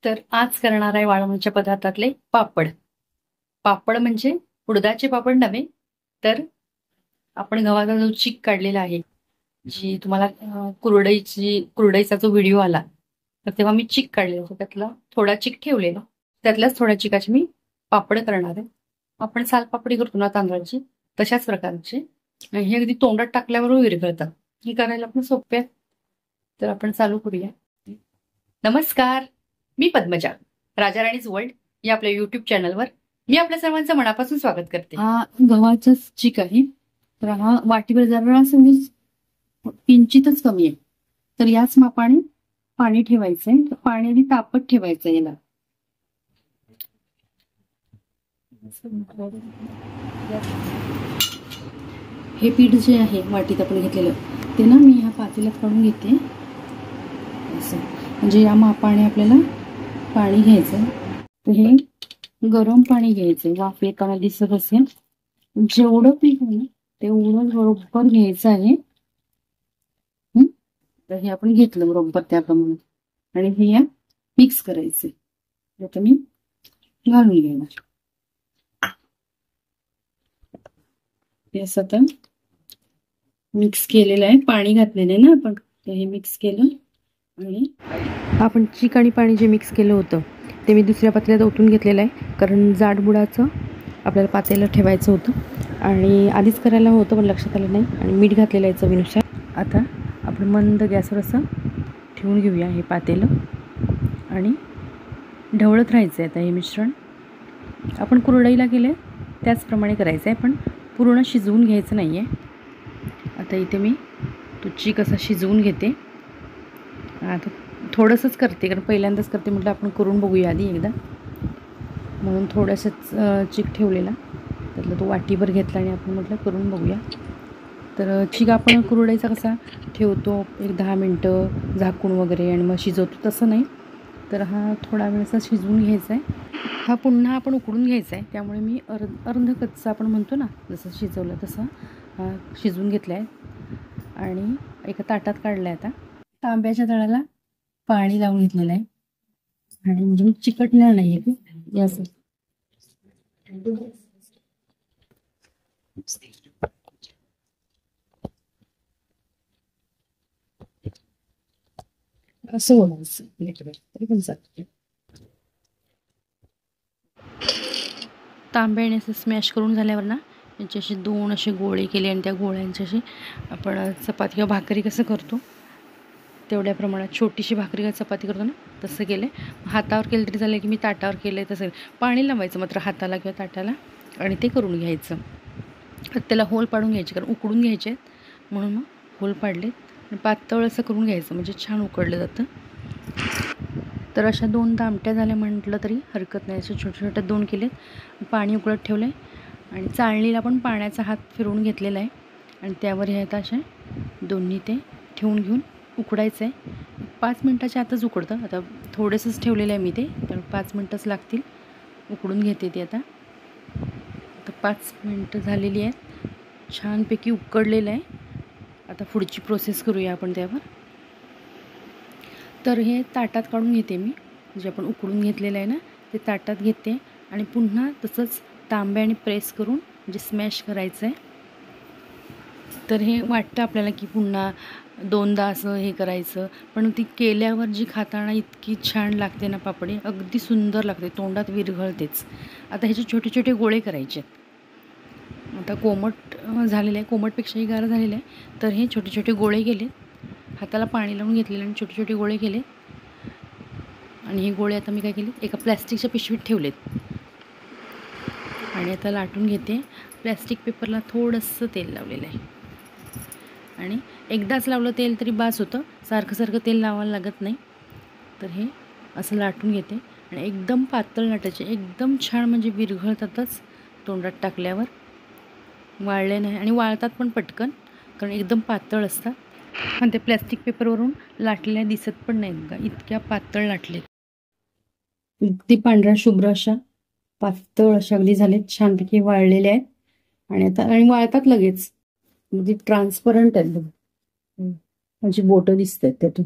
तर आज करणार आहे वाळवणीच्या पदार्थातले पापड. पापड म्हणजे उडदाचे पापड नव्हे, तर आपण गव्हाचा जो चीक काढलेला आहे, जी तुम्हाला कुरडईचा जो व्हिडिओ आला, तर तेव्हा मी चीक काढलेला होता. त्यातला थोडा चीक ठेवलेला, त्यातल्याच थोड्या चिकाचे मी पापड करणार आहे. आपण सालपापडी करतो ना तांदळाची, तशाच प्रकारचे. आणि हे अगदी तोंडात टाकल्यावर विरघळतात. हे करायला पण सोपे आहे. तर आपण चालू करूया. नमस्कार, मी पद्मजा. राजा राणीज वर्ल्ड या आपल्या युट्यूब चॅनलवर मी आपल्या सर्वांचं मनापासून स्वागत करते. हा गव्हाचाच चीक आहे. तर हा वाटीवर जरा किंचितच कमी आहे. तर याच मापाने पाणी ठेवायचंय. पाणी आधी तापत ठेवायचं याला. हे पीठ जे आहे वाटीत आपण घेतलेलं, ते ना मी ह्या पातेल्यात काढून घेते. असं म्हणजे या मापाने आपल्याला पाणी घ्यायचं. तर हे गरम पाणी घ्यायचं. वाफ येताना दिसत असेल. जेवढं पीठ आहे तेवढं बरोबर घ्यायचं आहे. तर हे आपण घेतलं बरोबर त्याप्रमाणे. आणि हे या मिक्स करायचे. आता मी घालून घेणार. हे असं आता मिक्स केलेलं आहे. पाणी घातलेलं आहे ना आपण. तर हे मिक्स केलं. आणि आपण चीक आणि पाणी जे मिक्स केलं होतं ते मी दुसऱ्या पातेल्यात ओतून घेतलेलं आहे. कारण जाडबुडाचं आपल्याला पातेलं ठेवायचं होतं आणि आधीच करायला होतं पण लक्षात आलं नाही. आणि मीठ घातलेलं आहे चवीनुसार. आता आपण मंद गॅसवर असं ठेवून घेऊया हे पातेलं आणि ढवळत राहायचं आहे. आता हे मिश्रण आपण कुरडईला केलं त्याचप्रमाणे करायचं आहे, पण पूर्ण शिजवून घ्यायचं नाही आहे. आता इथे मी तो चीक असा शिजवून घेते. आता थोडंसंच करते, कारण पहिल्यांदाच करते म्हटलं आपण करून बघूया आधी एकदा, म्हणून थोडंसंच चीक ठेवलेला. त्यातला तो वाटीभर घेतला आणि आपण म्हटलं करून बघूया. तर चीक आपण कुरडईचा कसा ठेवतो 1-10 मिनटं झाकून वगैरे आणि मग शिजवतो, तसं नाही. तर हा थोडा वेळचा शिजवून घ्यायचा आहे. हा पुन्हा आपण उकडून घ्यायचा आहे. त्यामुळे मी अर्ध कच्चा आपण म्हणतो ना, जसं शिजवलं तसं हा शिजवून घेतला आहे आणि एका ताटात काढला आहे. आता तांब्याच्या तळाला पाणी लावून घेतलेलं आहे आणि म्हणजे चिकटणार नाही आहे असं. असं बोलायचं तरी पण चालतं. तांब्याने असं स्मॅश करून झाल्यावर ना याचे असे 2 असे गोळे केले आणि त्या गोळ्यांचे असे आपण चपाती किंवा भाकरी कसं करतो तेवढ्या प्रमाणात छोटीशी भाकरी किंवा चपाती करतो ना तसं केलं. हातावर केलं तरी चालेल की मी ताटावर केलं आहे तसं. पाणी लावायचं मात्र हाताला किंवा ताटाला आणि ते करून घ्यायचं. त्याला होल पाडून घ्यायचे, कारण उकडून घ्यायचे म्हणून मग होल पाडले आणि पातळ असं करून घ्यायचं म्हणजे छान उकडलं जातं. तर अशा 2 दामट्या झाल्या म्हटलं तरी हरकत नाही. असे छोटे छोटे 2 केलेत. पाणी उकळत ठेवलं आहे आणि चाळणीला पण पाण्याचा हात फिरवून घेतलेला आहे आणि त्यावर हे आता असे दोन्ही ते ठेवून घेऊन उकडायचं आहे. 5 मिनटाच्या आतच उकडतं. आता थोडंसंच ठेवलेलं आहे मी ते, त्यामुळे 5 मिनटंच लागतील. उकडून घेते ते आता. 5 मिनटं झालेली आहेत. छानपैकी उकडलेलं आहे. आता पुढची प्रोसेस करूया आपण त्यावर. तर हे ताटात काढून घेते मी. जे आपण उकडून घेतलेलं आहे ना ते ताटात घेते आणि पुन्हा तसंच तांब्याने प्रेस करून म्हणजे स्मॅश करायचं आहे. तर हे वाटतं आपल्याला की पुन्हा 2दा असं हे करायचं, पण ती केल्यावर जी खाताना इतकी छान लागते ना पापडी, अगदी सुंदर लागते, तोंडात विरघळतेच. आता ह्याचे छोटे छोटे गोळे करायचे. आता कोमट झालेलं आहे, कोमटपेक्षाही गार झालेलं आहे. तर हे छोटे छोटे गोळे केले, हाताला पाणी लावून घेतलेलं आणि छोटे छोटे गोळे केले. आणि हे गोळे आता मी काय केले, एका प्लॅस्टिकच्या पिशवीत ठेवलेत आणि आता लाटून घेते. प्लॅस्टिक पेपरला थोडंसं तेल लावलेलं आहे आणि एकदाच लावलं तेल तरी बास होतं, सारखं सारखं तेल लावायला लागत नाही. तर हे असं लाटून घेते आणि एकदम पातळ लाटायचे, एकदम छान म्हणजे विरघळतातच तोंडात टाकल्यावर, वाळले नाही आणि वाळतात पण पटकन, कारण एकदम पातळ असतात. आणि ते प्लॅस्टिक पेपरवरून लाटलेल्या दिसत पण नाहीत बघा, इतक्या पातळ लाटले. अगदी पांढऱ्या शुभ्र अशा पातळ अशा अगदी झालेत, छानपैकी वाळलेले आहेत. आणि आता आणि वाळतात लगेच, म्हणजे ट्रान्सपरंट आहेत बघा, माझी बोटं दिसत आहेत त्यातून.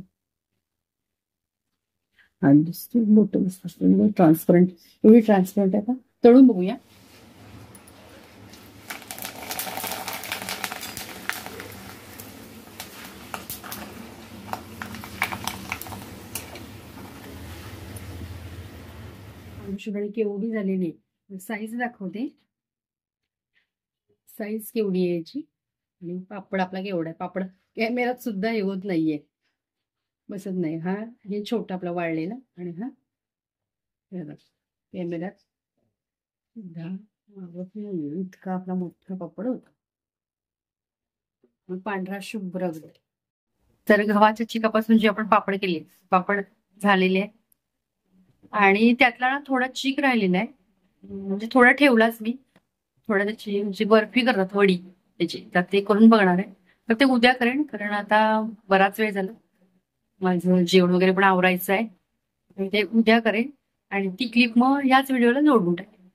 हा दिसतो मोठं दिसतं ट्रान्सपरंट, एवढी ट्रान्सपरंट आहे का? तळून बघूया. आमच्याकडे केवढी झालेली, साईज दाखवते. साईज केवढी आहे याची, आणि पापड आपला केवढा आहे. पापड कॅमेऱ्यात सुद्धा हे होत नाहीये, बसत नाही. हा हे छोटा आपला वाळलेला, आणि हा कॅमेऱ्यात सुद्धा इतका आपला मोठा पापड होता. पांढरा शुभ्र. तर गव्हाच्या चिकापासून जे आपण पापड केले, पापड झालेले आहे. आणि त्यातला ना थोडा चीक राहिलेला आहे, म्हणजे थोडा ठेवलाच मी. थोडा त्याची म्हणजे बर्फी करतात वडी त्याची, तर ते करून बघणार आहे. तर ते उद्या करेन, कारण आता बराच वेळ झाला, माझं जेवण वगैरे पण आवरायचं आहे. ते उद्या करेन, आणि ती क्लिप मग ह्याच व्हिडिओला जोडून टाकेन.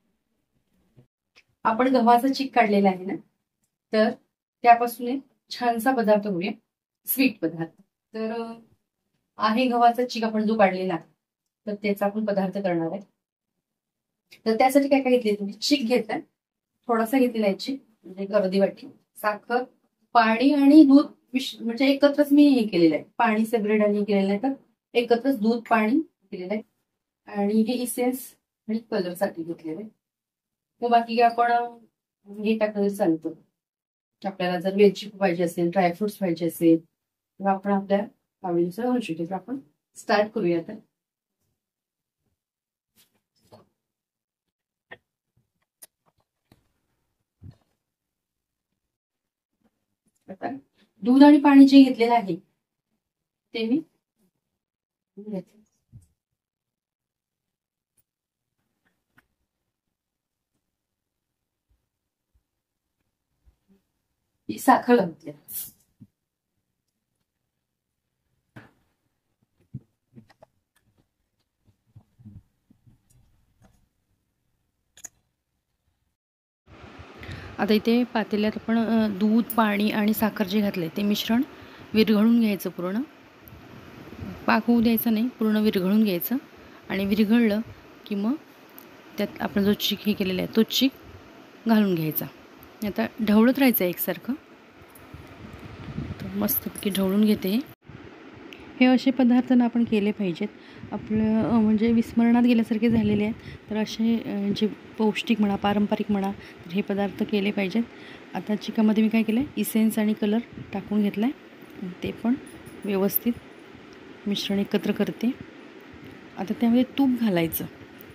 आपण गव्हाचा चीक काढलेला आहे ना, तर त्यापासून एक छानसा पदार्थ होऊया, स्वीट पदार्थ. तर आहे गव्हाचा चीक आपण जो काढलेला, तर त्याचा आपण पदार्थ करणार आहे. तर त्यासाठी काय काय घेतले तुम्ही? चीक घेतलाय, थोडासा घेतलेला आहे चीक, म्हणजे अर्धी वाटी, साखर, पाणी आणि दूध म्हणजे एकत्रच मी हे केलेलं आहे. पाणी सेपरेट आणि केलेलं आहे, तर एकत्रच दूध पाणी केलेलं आहे. आणि हे इसेन्स आणि कलरसाठी घेतलेलं आहे. तर बाकी आपण हे टाकलं चालतं. आपल्याला जर वेलची पाहिजे असेल, ड्रायफ्रुट्स पाहिजे असेल, तर आपण आपल्या आवडीनुसार घालू शकतो. तर आपण स्टार्ट करूया आता. आता दूध आणि पाणी जे घेतलेलं आहे ते मी घेते. ही साखर घालते. आता इथे पातेल्यात आपण दूध, पाणी आणि साखर जे घातले ते मिश्रण विरघळून घ्यायचं. पूर्ण पाक होऊ द्यायचं नाही, पूर्ण विरघळून घ्यायचं. आणि विरघळलं की मग त्यात आपण जो चीक हे केलेला आहे तो चीक घालून घ्यायचा. आता ढवळत राहायचं एकसारखं. तर मस्तपैकी ढवळून घेते. हे असे पदार्थ ना आपण केले पाहिजेत. आपलं म्हणजे विस्मरणात गेल्यासारखे झालेले आहेत. तर असे जे पौष्टिक म्हणा, पारंपरिक म्हणा, तर हे पदार्थ केले पाहिजेत. आता चिकामध्ये मी काय केलं आहे, इसेन्स आणि कलर टाकून घेतला आहे. ते पण व्यवस्थित मिश्रण एकत्र करते. आता त्यामध्ये तूप घालायचं.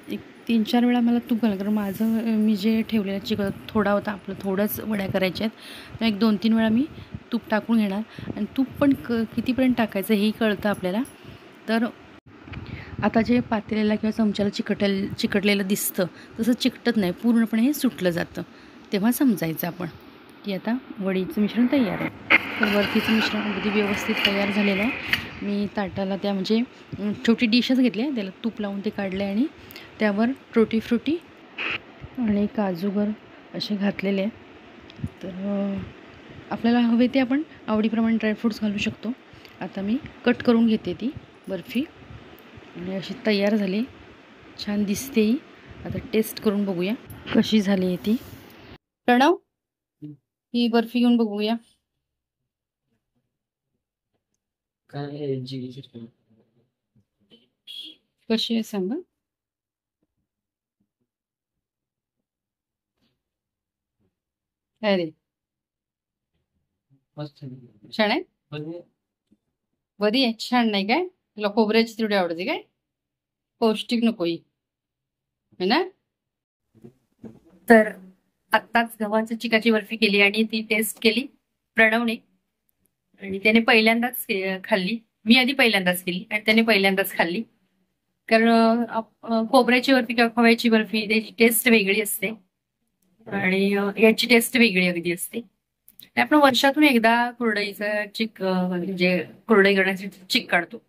एक 3-4 वेळा मला तूप घाला, कारण माझं मी जे ठेवलेलं चिकन थोडा होता, आपलं थोडंच वड्या करायच्या आहेत. तर एक 2-3 वेळा मी तूप टाकून घेणार. आणि तूप पण कितीपर्यंत टाकायचं हेही कळतं आपल्याला. तर आता जे पातेल्याला किंवा चमच्याला चिकटलेलं दिसतं तसं चिकटत नाही, पूर्णपणे हे सुटलं जातं. तेव्हा समजायचं आपण की आता वडीचं मिश्रण तयार आहे. तर बर्फीचं मिश्रण अगदी व्यवस्थित तयार झालेलं आहे. मी ताटाला त्या म्हणजे छोटी डिशच घेतली आहे, त्याला तूप लावून ते काढले आणि त्यावर टूटी फ्रुटी आणि काजूगर असे घातलेले आहे. तर आपल्याला हवे ते आपण आवडीप्रमाणे ड्रायफ्रूट्स घालू शकतो. आता मी कट करून घेते ती बर्फी, आणि अशी तयार झाली, छान दिसते ही. आता टेस्ट करून बघूया कशी झाली आहे ती. प्रणव, ही बर्फी घेऊन बघूया कशी आहे सांगा. अरे छान आहे, बरी आहे, छान नाही काय? तुला खोबऱ्याची तेवढी आवडते काय? पौष्टिक नको ही है ना. तर आत्ताच गव्हाच्या चिकाची बर्फी केली आणि ती टेस्ट केली प्रणवने, आणि त्याने पहिल्यांदाच खाल्ली. मी आधी पहिल्यांदाच केली आणि त्याने पहिल्यांदाच खाल्ली. कारण खोबऱ्याची बर्फी किंवा खव्याची बर्फी त्याची टेस्ट वेगळी असते, आणि याची टेस्ट वेगळी अगदी असते. आपण वर्षातून एकदा कुरडईचा चिक म्हणजे कुरडई करण्यासाठी चिक काढतो.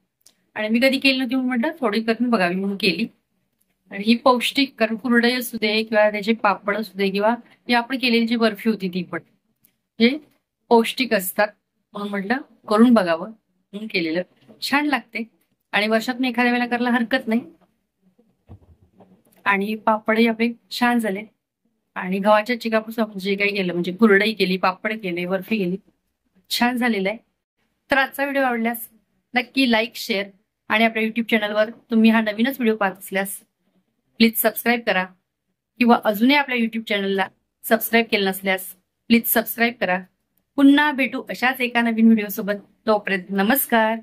आणि मी कधी केली नव्हती म्हणून म्हटलं थोडी करून बघावी म्हणून केली. आणि ही पौष्टिक, कारण कुरडई असू दे किंवा त्याचे पापड असू दे किंवा ही आपण केलेली जी बर्फी होती ती पण हे पौष्टिक असतात, म्हणून म्हटलं करून बघावं म्हणून केलेलं. छान लागते. आणि वर्षातून एखाद्या वेळेला करायला हरकत नाही. आणि पापडही आपले छान झाले. आणि गव्हाच्या चिकापासून आपण जे काही केलं म्हणजे कुरडई केली, पापड केले, बर्फी केली, छान झालेलं आहे. तर आजचा व्हिडिओ आवडल्यास नक्की लाईक, शेअर आणि आपल्या युट्यूब चॅनलवर तुम्ही हा नवीनच व्हिडिओ पाहत असल्यास प्लीज सबस्क्राईब करा. किंवा अजूनही आपल्या युट्यूब चॅनलला सबस्क्राईब केलं नसल्यास प्लीज सबस्क्राईब करा. पुन्हा भेटू अशाच एका नवीन व्हिडिओ सोबत. तोपर्यंत नमस्कार.